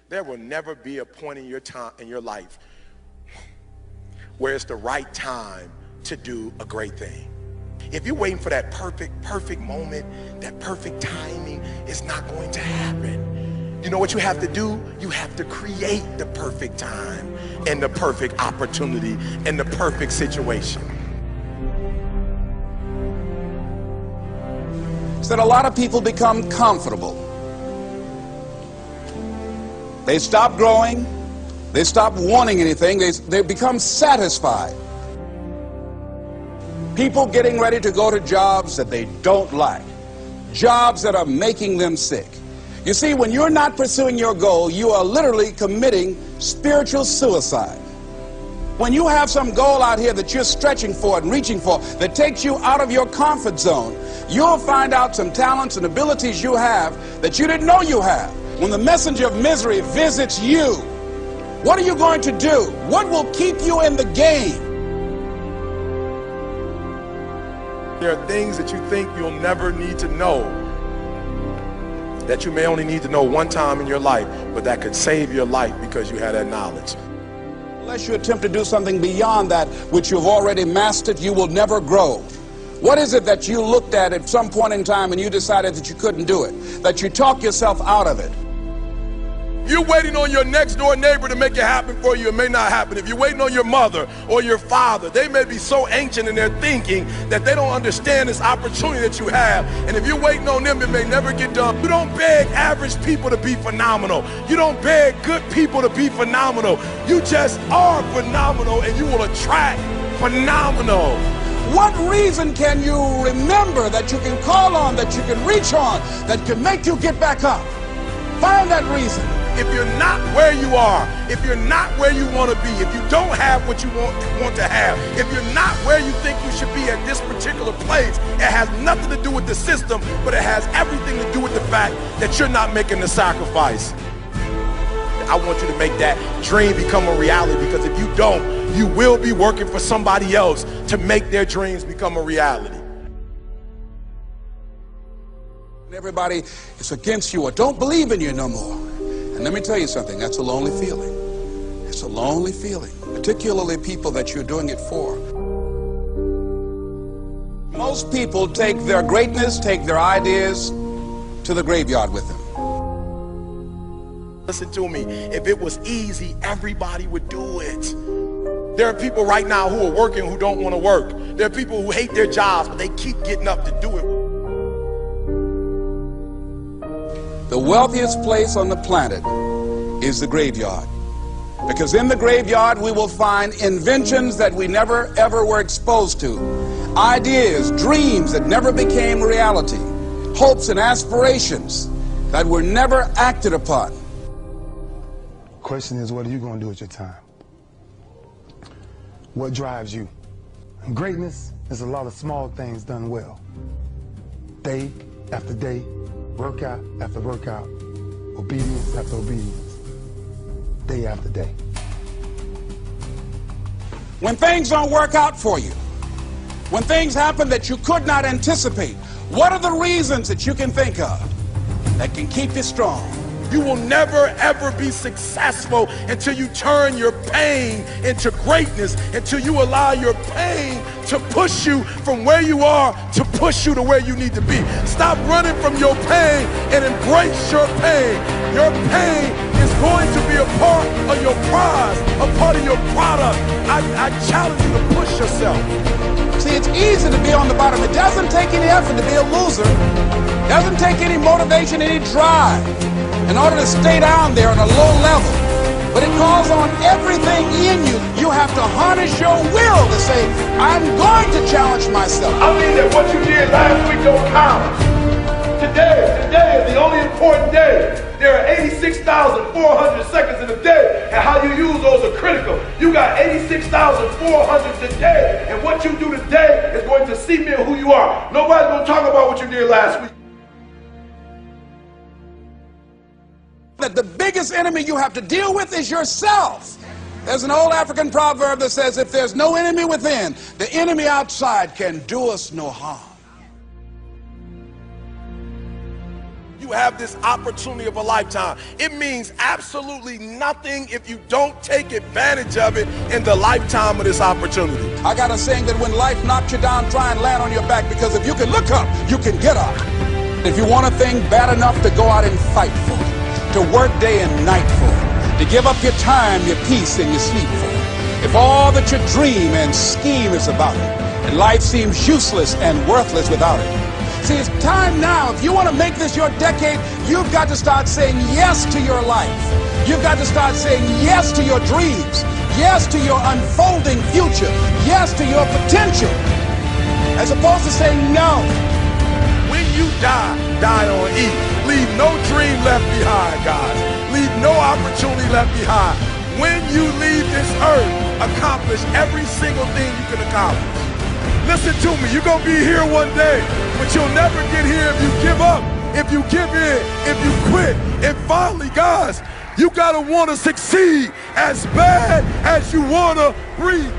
There will never be a point in your life where it's the right time to do a great thing. If you're waiting for that perfect moment, that perfect timing, it's not going to happen. You know what you have to do? You have to create the perfect time and the perfect opportunity and the perfect situation. Is that a lot of people become comfortable. They stop growing. They stop wanting anything. They become satisfied. People getting ready to go to jobs that they don't like. Jobs that are making them sick. You see, when you're not pursuing your goal, you are literally committing spiritual suicide. When you have some goal out here that you're stretching for and reaching for that takes you out of your comfort zone, you'll find out some talents and abilities you have that you didn't know you have. When the messenger of misery visits you, what are you going to do? What will keep you in the game? There are things that you think you'll never need to know, that you may only need to know one time in your life, but that could save your life because you had that knowledge. Unless you attempt to do something beyond that which you've already mastered, you will never grow. What is it that you looked at some point in time and you decided that you couldn't do it, that you talked yourself out of it? You're waiting on your next door neighbor to make it happen for you, it may not happen. If you're waiting on your mother or your father, they may be so ancient in their thinking that they don't understand this opportunity that you have. And if you're waiting on them, it may never get done. You don't beg average people to be phenomenal. You don't beg good people to be phenomenal. You just are phenomenal and you will attract phenomenal. What reason can you remember that you can call on, that you can reach on, that can make you get back up? Find that reason. If you're not where you are, if you're not where you want to be, if you don't have what you want to have, if you're not where you think you should be at this particular place, it has nothing to do with the system, but it has everything to do with the fact that you're not making the sacrifice. I want you to make that dream become a reality, because if you don't, you will be working for somebody else to make their dreams become a reality. Everybody is against you or don't believe in you no more. And let me tell you something, that's a lonely feeling. It's a lonely feeling, particularly people that you're doing it for. Most people take their greatness, take their ideas to the graveyard with them. Listen to me, if it was easy, everybody would do it. There are people right now who are working who don't want to work. There are people who hate their jobs, but they keep getting up to do it. The wealthiest place on the planet is the graveyard. Because in the graveyard we will find inventions that we never ever were exposed to. Ideas, dreams that never became reality. Hopes and aspirations that were never acted upon. The question is, what are you going to do with your time? What drives you? And greatness is a lot of small things done well. Day after day, workout after workout, obedience after obedience, day after day. When things don't work out for you, when things happen that you could not anticipate, what are the reasons that you can think of that can keep you strong? You will never ever be successful until you turn your pain into greatness, until you allow your pain to push you from where you are to push you to where you need to be. Stop running from your pain and embrace your pain. Your pain is going to be a part of your prize, a part of your product. I challenge you to push yourself. See, it's easy to be on the bottom. It doesn't take any effort to be a loser. It doesn't take any motivation, any drive in order to stay down there on a low level. But it calls on everything in you. You have to harness your will to say, I'm going to challenge myself. I mean that what you did last week don't count. Today is the only important day. There are 86,400 seconds in a day, and how you use those are critical. You got 86,400 today, and what you do today is going to cement who you are. Nobody's going to talk about what you did last week. That the biggest enemy you have to deal with is yourself. There's an old African proverb that says, if there's no enemy within, the enemy outside can do us no harm. you have this opportunity of a lifetime. It means absolutely nothing if you don't take advantage of it in the lifetime of this opportunity. I got a saying that when life knocks you down, try and land on your back, because if you can look up, you can get up. If you want a thing bad enough to go out and fight for it, to work day and night for it, to give up your time, your peace, and your sleep for it, if all that you dream and scheme is about it, and life seems useless and worthless without it. See, it's time now. If you want to make this your decade, you've got to start saying yes to your life. You've got to start saying yes to your dreams, yes to your unfolding future, yes to your potential, as opposed to saying no. When you die, die on E. Leave no dream left behind, guys. Leave no opportunity left behind. When you leave this earth, accomplish every single thing you can accomplish. Listen to me, you're going to be here one day, but you'll never get here if you give up, if you give in, if you quit. And finally, guys, you got to want to succeed as bad as you want to breathe.